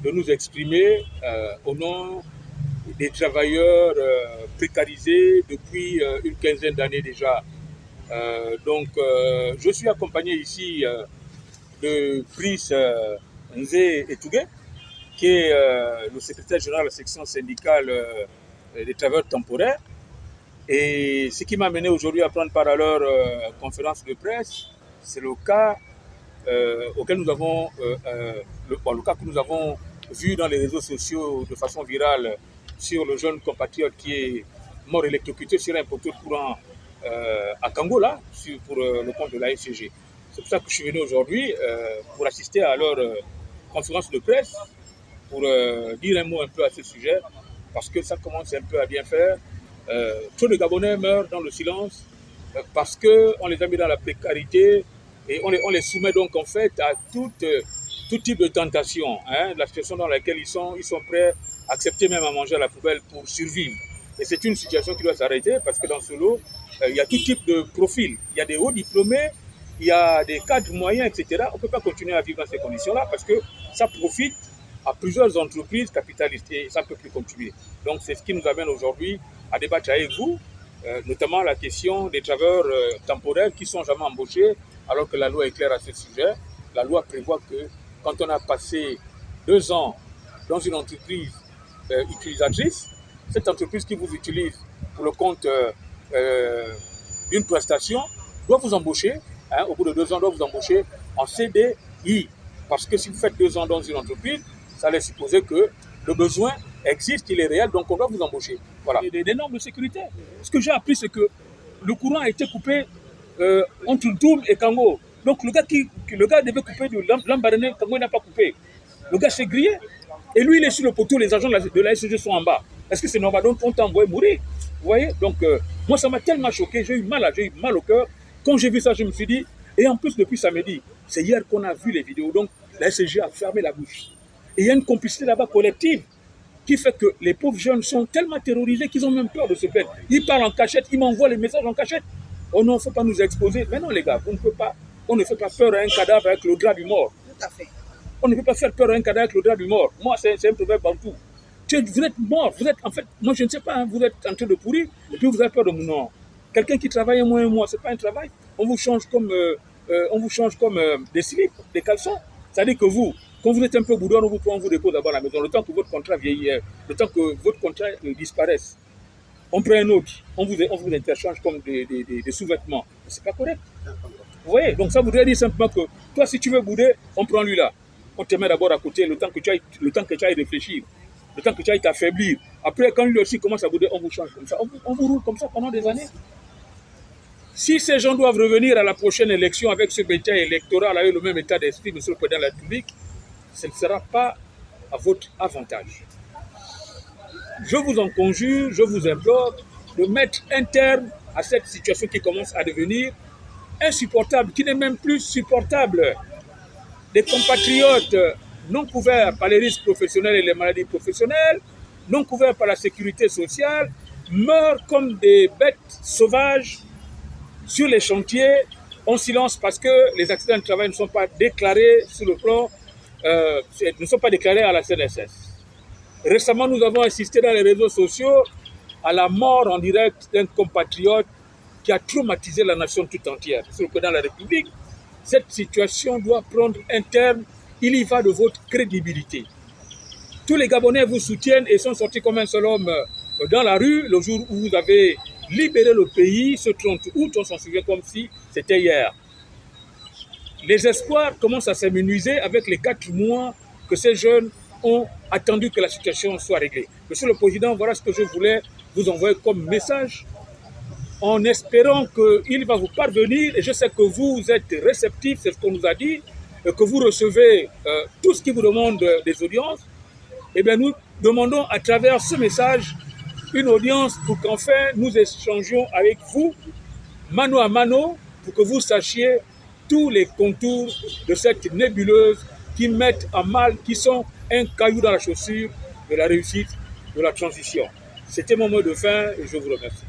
de nous exprimer au nom des travailleurs précarisés depuis une quinzaine d'années déjà. Je suis accompagné ici de Brice Nzé Etougué, qui est le secrétaire général de la section syndicale des travailleurs temporaires. Et ce qui m'a amené aujourd'hui à prendre part à leur conférence de presse, c'est le cas auquel nous avons, le cas que nous avons vu dans les réseaux sociaux de façon virale sur le jeune compatriote qui est mort électrocuté sur un poteau de courant à Kangola, pour le compte de la FCG. C'est pour ça que je suis venu aujourd'hui pour assister à leur conférence de presse, pour dire un mot un peu à ce sujet, parce que ça commence un peu à bien faire. Trop de Gabonais meurent dans le silence parce qu'on les a mis dans la précarité et on les soumet donc en fait à tout type de tentation. La situation dans laquelle ils sont prêts à accepter même à manger à la poubelle pour survivre. Et c'est une situation qui doit s'arrêter parce que dans ce lot, il y a tout type de profil. Il y a des hauts diplômés, il y a des cadres moyens, etc. On ne peut pas continuer à vivre dans ces conditions-là parce que ça profite à plusieurs entreprises capitalistes et ça ne peut plus continuer. Donc c'est ce qui nous amène aujourd'hui à débattre avec vous, notamment la question des travailleurs temporaires qui ne sont jamais embauchés, alors que la loi est claire à ce sujet. La loi prévoit que quand on a passé 2 ans dans une entreprise utilisatrice, cette entreprise qui vous utilise pour le compte d'une prestation doit vous embaucher, au bout de 2 ans, doit vous embaucher en CDI. Parce que si vous faites 2 ans dans une entreprise, ça laisse supposer que le besoin existe, il est réel, donc on doit vous embaucher. Voilà. Des normes de sécurité. Ce que j'ai appris, c'est que le courant a été coupé entre Doum et Kango. Donc le gars devait couper de Lambaréné, Kango il n'a pas coupé. Le gars s'est grillé. Et lui, il est sur le poteau, les agents de la SG sont en bas. Est-ce que c'est normal? Donc on t'a envoyé mourir. Vous voyez? Donc moi, ça m'a tellement choqué, j'ai eu mal au cœur. Quand j'ai vu ça, je me suis dit, et en plus depuis samedi, c'est hier qu'on a vu les vidéos, donc la SG a fermé la bouche. Et il y a une complicité là-bas collective qui fait que les pauvres jeunes sont tellement terrorisés qu'ils ont même peur de se plaindre. Ils parlent en cachette, ils m'envoient les messages en cachette. Oh non, il ne faut pas nous exposer. Mais non les gars, on ne fait pas peur à un cadavre avec le drap du mort. Tout à fait. On ne peut pas faire peur à un cadavre avec le drap du mort. Moi, c'est un proverbe partout. Vous êtes mort, vous êtes en fait, moi je ne sais pas, vous êtes en train de pourrir, et puis vous avez peur de mon nom. Quelqu'un qui travaille un mois, ce n'est pas un travail. On vous change comme, des slips, des caleçons. C'est-à-dire que vous, quand vous êtes un peu boudin, on vous dépose d'abord à la maison, le temps que votre contrat vieillit, le temps que votre contrat disparaisse. On prend un autre, on vous interchange comme des sous-vêtements. Ce n'est pas correct. Vous voyez? Donc ça voudrait dire simplement que toi, si tu veux bouder, on prend lui là. On te met d'abord à côté, le temps que tu ailles réfléchir, le temps que tu ailles t'affaiblir. Après, quand lui aussi commence à bouder, on vous change comme ça. On vous roule comme ça pendant des années. Si ces gens doivent revenir à la prochaine élection avec ce bulletin électoral, avec le même état d'esprit, monsieur le président de la République, ce ne sera pas à votre avantage. Je vous en conjure, je vous implore de mettre un terme à cette situation qui commence à devenir insupportable, qui n'est même plus supportable. Des compatriotes non couverts par les risques professionnels et les maladies professionnelles, non couverts par la sécurité sociale, meurent comme des bêtes sauvages sur les chantiers, en silence parce que les accidents de travail ne sont pas déclarés sur le plan, ne sont pas déclarés à la CNSS. Récemment, nous avons assisté dans les réseaux sociaux à la mort en direct d'un compatriote qui a traumatisé la nation tout entière. Sur le président de la République, cette situation doit prendre un terme. Il y va de votre crédibilité. Tous les Gabonais vous soutiennent et sont sortis comme un seul homme dans la rue le jour où vous avez libéré le pays, ce 30 août, on s'en souvient comme si c'était hier. Les espoirs commencent à s'amenuiser avec les 4 mois que ces jeunes ont attendu que la situation soit réglée. Monsieur le Président, voilà ce que je voulais vous envoyer comme message, en espérant qu'il va vous parvenir, et je sais que vous êtes réceptifs, c'est ce qu'on nous a dit, que vous recevez tout ce qui vous demande des audiences. Eh bien, nous demandons à travers ce message une audience pour qu'enfin nous échangions avec vous, mano à mano, pour que vous sachiez tous les contours de cette nébuleuse qui mettent en mal, qui sont un caillou dans la chaussure de la réussite de la transition. C'était mon mot de fin et je vous remercie.